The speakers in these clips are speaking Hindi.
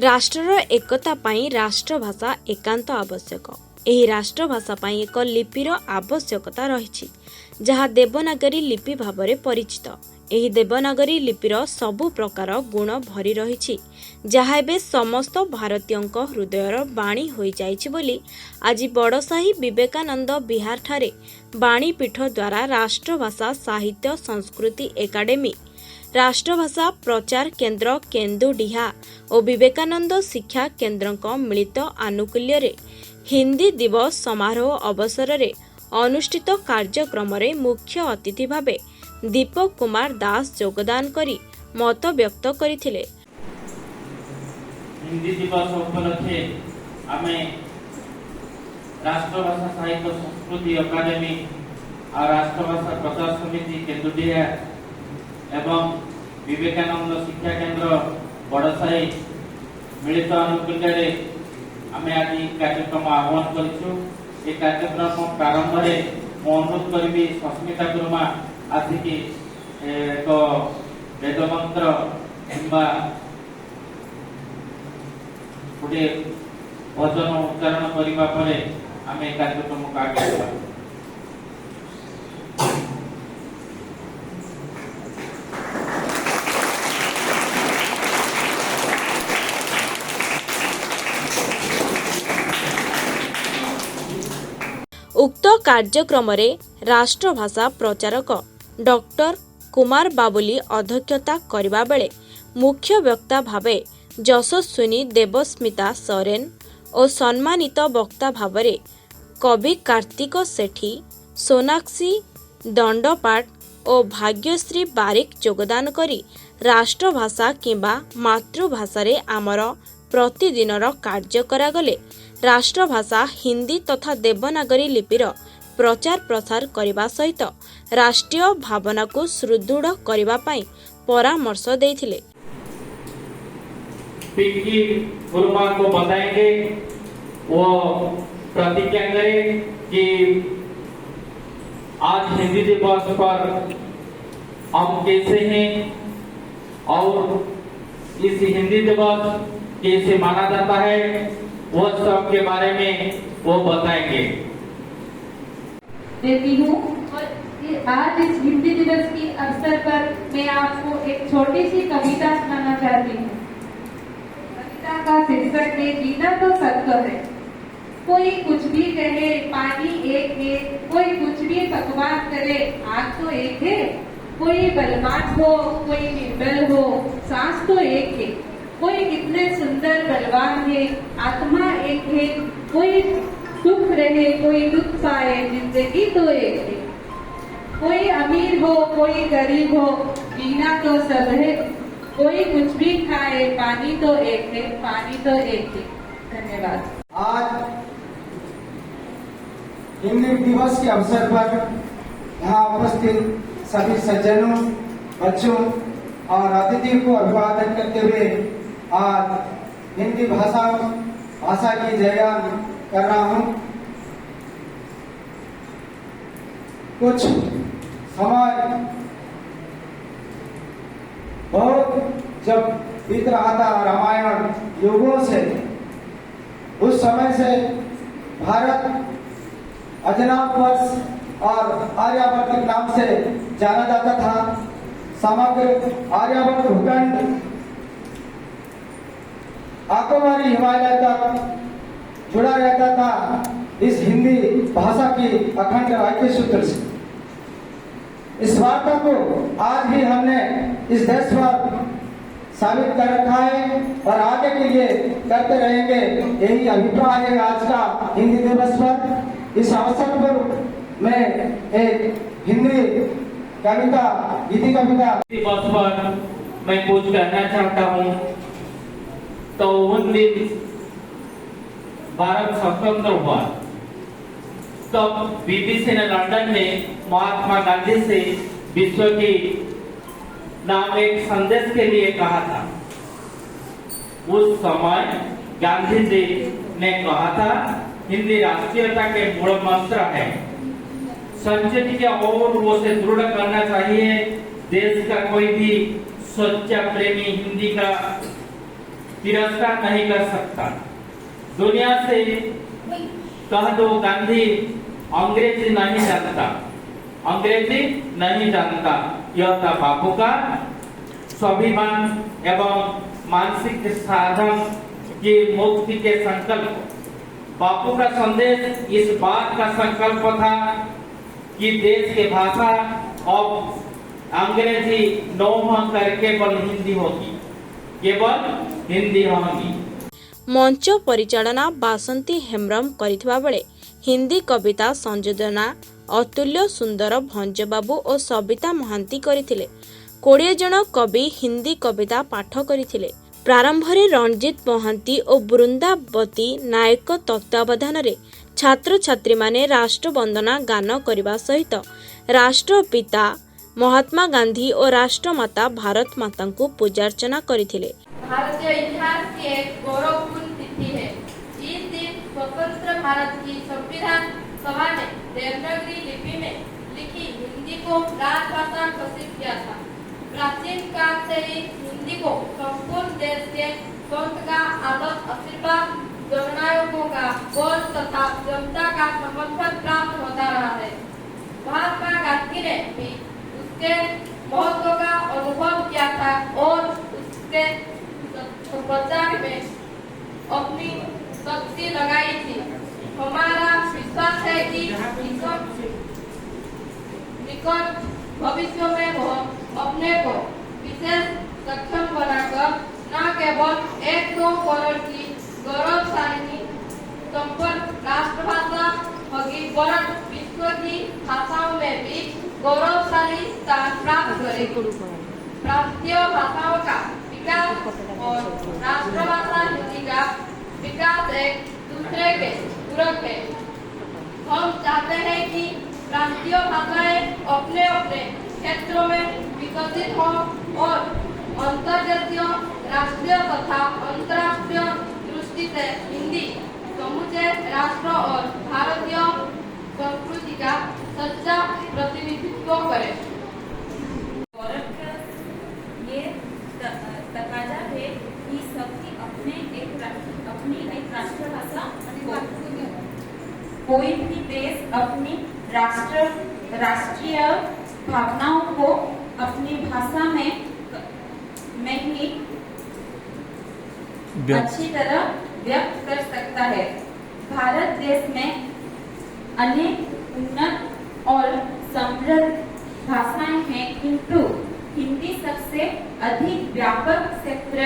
राष्ट्रर एकता पाई राष्ट्रभाषा एकांत आवश्यक। एही राष्ट्रभाषा पाई एक लिपिर आवश्यकता रही जहाँ देवनागरी लिपि भाव परिचित। एही देवनागरी लिपिर सबु प्रकार गुण भरी रही जहाँ एबे समस्त भारतीयंक हृदयर बाणी होई जाइछि बोली आज बड़साही विवेकानंद विहार ठारे बाणीपीठ द्वारा राष्ट्रभाषा साहित्य संस्कृति एकाडेमी, राष्ट्रभाषा प्रचार केन्द्र केन्दुडीहा और विवेकानंद शिक्षा केन्द्र मिलित आनुकूल्य रे हिंदी दिवस समारोह अवसर रे अनुष्ठित कार्यक्रम रे मुख्य अतिथि भावे दीपक कुमार दास योगदान करी मत व्यक्त करथिले। हिंदी दिवस उपलक्षे आमे राष्ट्रभाषा साहित्य संस्कृति अकादेमी और राष्ट्रभाषा प्रचार समिति केन्दुडीहा एवं विवेकानंद शिक्षा केन्द्र बड़साही मिलित आनुकूल्य आमे आज कार्यक्रम आह्वान करिछु। ए कार्यक्रम प्रारंभ रे मो अनुरोध करिबी सस्मिता गुरुमा आसिकी एक वेदमंत्र किंबा गोटे भजन उच्चारण करबा परे आमे कार्यक्रम को आगे बढ़ा। उक्त कार्यक्रम रे राष्ट्रभाषा प्रचारक डॉक्टर कुमार बाबुली अध्यक्षता करबा बेले मुख्य वक्ता भावे यशस्विनी देवस्मिता सोरेन और सम्मानित वक्ता भावरे कवि कार्तिक सेठी, सोनाक्षी दंडपाट और भाग्यश्री बारिक योगदान करी राष्ट्रभाषा किंबा मातृभाषा रे आमर प्रतिदिनर कार्य करागले राष्ट्रभाषा हिंदी तथा देवनागरी लिपिर प्रचार प्रसार करने सहित राष्ट्रीय भावना को सुदृढ़ करने पाई परामर्श देथिले। पिंकी गुरुमा को बताएंगे, वो प्रतिज्ञा करें कि आज हिंदी दिवस पर हम कैसे हैं और इस हिंदी दिवस कैसे माना जाता है वो सब के बारे में वो बताएंगे। देती हूँ और आज इस हिंदी दिवस के अवसर पर मैं आपको एक छोटी सी कविता सुनाना चाहती हूँ। कविता का शीर्षक है जीना तो सत्य है। कोई कुछ भी कहे पानी एक है, कोई कुछ भी बकवास करे आग तो एक है। कोई बलवान हो कोई निर्बल हो सांस तो एक है। कोई कितने सुंदर बलवान है आत्मा एक है। कोई सुख रहे कोई दुख पाए जिंदगी तो एक है। कोई अमीर हो कोई गरीब हो जीना तो सब है। कोई कुछ भी खाए पानी तो एक है, पानी तो एक है। धन्यवाद। आज हिंदी दिवस के अवसर पर यहाँ उपस्थित सभी सज्जनों, बच्चों और अतिथियों को अभिवादन करते हुए आज हिंदी भाषा की जयगान कर रहा हूँ। कुछ समय बहुत जब बीत रहा था रामायण युगों से, उस समय से भारत अजनाब वर्ष और आर्यावर्त के नाम से जाना जाता था। समग्र आर्यावर्त भूखंड आकोमारी हिमालय तक जुड़ा रहता था इस हिंदी भाषा की अखंड राज्य सूत्र से। इस वार्ता को आज भी हमने इस देश पर साबित कर रखा है और आगे के लिए करते रहेंगे। यही अभिप्राय है आज का हिंदी दिवस पर। इस अवसर पर मैं एक हिंदी कविता गीति कविता दिवस पर मैं कुछ कहना चाहता हूँ। तो उन दिन भारत स्वतंत्र हुआ तब बीबीसी ने लंदन में महात्मा गांधी से विश्व की नाम एक संदेश के लिए कहा था। उस समय गांधी जी ने कहा था हिंदी राष्ट्रीयता के मूल मंत्र है। संस्कृति के और वो से दृढ़ करना चाहिए। देश का कोई भी सच्चा प्रेमी हिंदी का तिरस्कार नहीं कर सकता। दुनिया से कह दो गांधी अंग्रेजी नहीं जानता, अंग्रेजी नहीं जानता। यह था बापू का स्वाभिमान एवं मानसिक साधन की मुक्ति के संकल्प। बापू का संदेश इस बात का संकल्प था कि देश की भाषा अब अंग्रेजी न होकर केवल हिंदी होगी, केवल हिंदी होगी। मंच परिचालना बासंती हेम्ब्रम करिଥିବା बेले हिंदी कविता संयोजना अतुल्य सुंदर भंजबाबू और सबिता महांती करथिले। 20 जन कवि हिंदी कविता पाठ करथिले। प्रारंभ में रणजित महांती और बृंदावती नायक तत्वावधान रे छात्र छात्री माने राष्ट्र वंदना गान करने सहित राष्ट्रपिता महात्मा गांधी और राष्ट्रमाता भारत माता को पूजार्चना करथिले। भारतीय इतिहास की एक गौरवपूर्ण तिथि है। इस दिन स्वतंत्र भारत की संविधान सभा ने देवनागरी लिपि में लिखी हिंदी को राजभाषा घोषित किया था। प्राचीन काल से ही हिंदी को संपूर्ण देश के संत का आदर आशीर्वाद, जननायकों का बोल तथा जनता का समर्थन प्राप्त होता रहा है। महात्मा गांधी ने भी उसके महत्व का अनुभव किया था और उसके प्रचार में अपनी शक्ति लगाई थी। हमारा विश्वास है कि निकट भविष्य में वह अपने को विशेष सक्षम बनाकर न केवल 1-2 करोड़ की गौरवशाली संपन्न राष्ट्रभाषा होगी, वरन विश्व की भाषाओं में भी गौरवशाली स्थान प्राप्त करेगी। प्रांतीय भाषाओं का विकास और राष्ट्रभाषा हिंदी का विकास एक दूसरे के पूरक है। हम चाहते हैं कि प्रांतीय भाषाएं अपने अपने क्षेत्रों में विकसित हों और अंतर्जातीय, राष्ट्रीय तथा अंतर्राष्ट्रीय दृष्टि से हिंदी समूचे राष्ट्र और भारतीय संस्कृति का सच्चा प्रतिनिधित्व करे। ये तकाजा है कि सबकी अपनी एक राष्ट्रभाषा, कोई भी देश अपनी राष्ट्रीय भावनाओं को अपनी भाषा में ही अच्छी तरह व्यक्त कर सकता है। भारत देश में अनेक उन्नत और समृद्ध भाषाएं हैं, किंतु हिंदी सबसे अधिक व्यापक क्षेत्र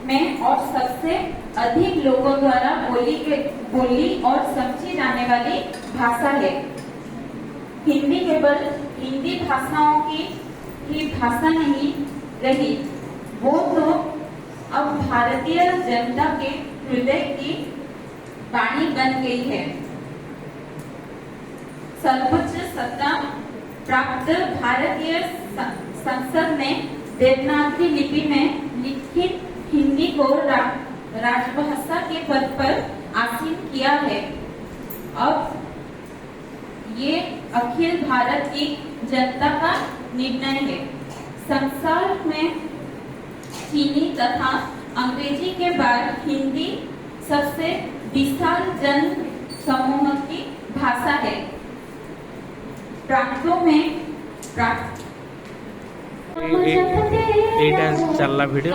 में और सबसे अधिक लोगों द्वारा बोली और समझी जाने वाली भाषा है। हिंदी केवल हिंदी भाषाओं की ही भाषा नहीं रही, वो तो अब भारतीय जनता के हृदय की वाणी बन गई है। सर्वोच्च सत्ता प्राप्त भारतीय संसद ने देवनागरी लिपि में लिखित हिंदी को राजभाषा के पद पर आसीन किया है। अब ये अखिल भारत की जनता का निर्णय है। संसार में चीनी तथा अंग्रेजी के बाद हिंदी सबसे विशाल जन समूह की भाषा है। प्रांतों में এইটা চাল্লা ভিডিও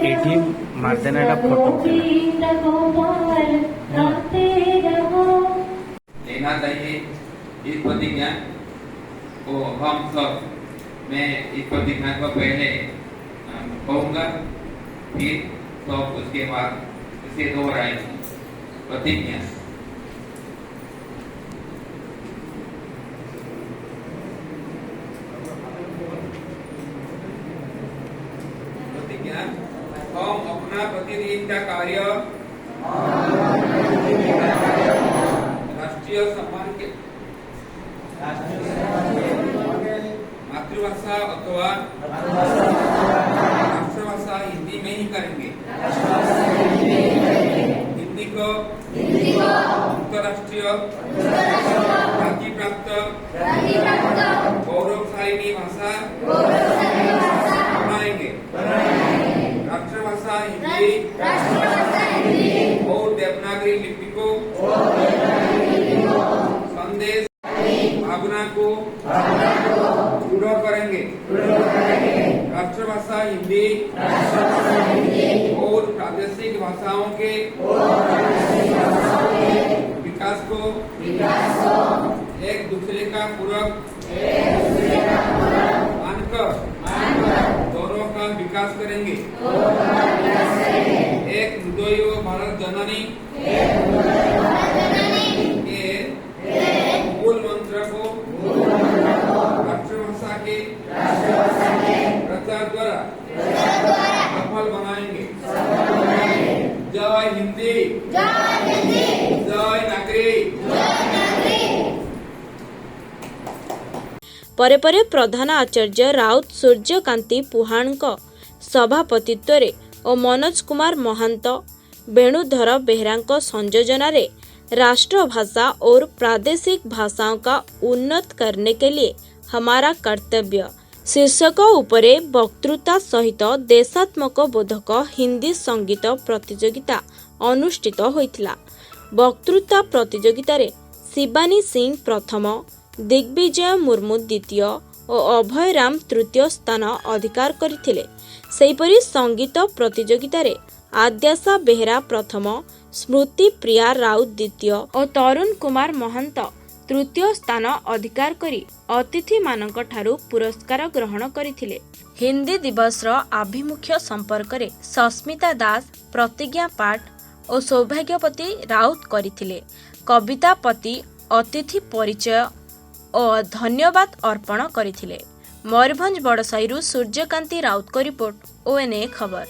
এইটি মার্দেনাটা ফটো लेना चाहिए इस प्रतिज्ञा को हम सब। मैं इस प्रतिज्ञा को पहले कहूँगा, फिर सब उसके बाद इसे दोहराएंगे। प्रतिज्ञा। हम अपना प्रतिदिन का कार्य राष्ट्रीय सम्मान के मातृभाषा अथवा राष्ट्रभाषा हिंदी में ही करेंगे। हिंदी को अंतर्राष्ट्रीय ख्याति प्राप्त गौरवशालिनी भाषा बनाएंगे। राष्ट्रभाषा और देवनागरी लिपि को संदेश भावना को दृढ़ करेंगे। राष्ट्रभाषा हिंदी और प्रादेशिक भाषाओं के विकास को एक दूसरे का पूरक मानकर दोनों का विकास करेंगे। एक हृदय भारत जननी के मूल मंत्र को राष्ट्रभाषा के प्रचार द्वारा सफल बनाएंगे। जय हिंदी, जय नागरी। ପରେ ପରେ ପ୍ରଧାନ ଆଚାର୍ଯ୍ୟ ରାଉତ ସୂର୍ଯ୍ୟକାନ୍ତି ପୁହାଣଙ୍କ ସଭାପତିତ୍ୱରେ ଓ ମନୋଜ କୁମାର ମହାନ୍ତ वेणुधर बेहरा संयोजनारे राष्ट्रभाषा और प्रादेशिक भाषाओं का उन्नत करने के लिए हमारा कर्तव्य शीर्षक उपरे वक्तृता सहित देशात्मक बोधक हिंदी संगीत प्रतियोगिता अनुष्ठित होइथिला। वक्तृता प्रतियोगिता रे शिवानी सिंह प्रथम, दिग्विजय मुर्मू द्वितीय और अभय राम तृतीय स्थान अधिकार करथिले। सेहिपरि संगीत प्रतियोगिता रे आद्याशा बेहरा प्रथम, स्मृति प्रिया राउत द्वितीय और तरुण कुमार महंत तृतीय स्थान अधिकार करी अतिथि मानक ठारू पुरस्कार ग्रहण करथिले। हिंदी दिवस रो आभिमुख्य संपर्क रे सस्मिता दास प्रतिज्ञा पाठ और सौभाग्यपति राउत करथिले। कविता पति अतिथि परिचय और धन्यवाद अर्पण करथिले। मयूरभंज बड़साईरू सूर्यकांति राउत को रिपोर्ट, ONA खबर।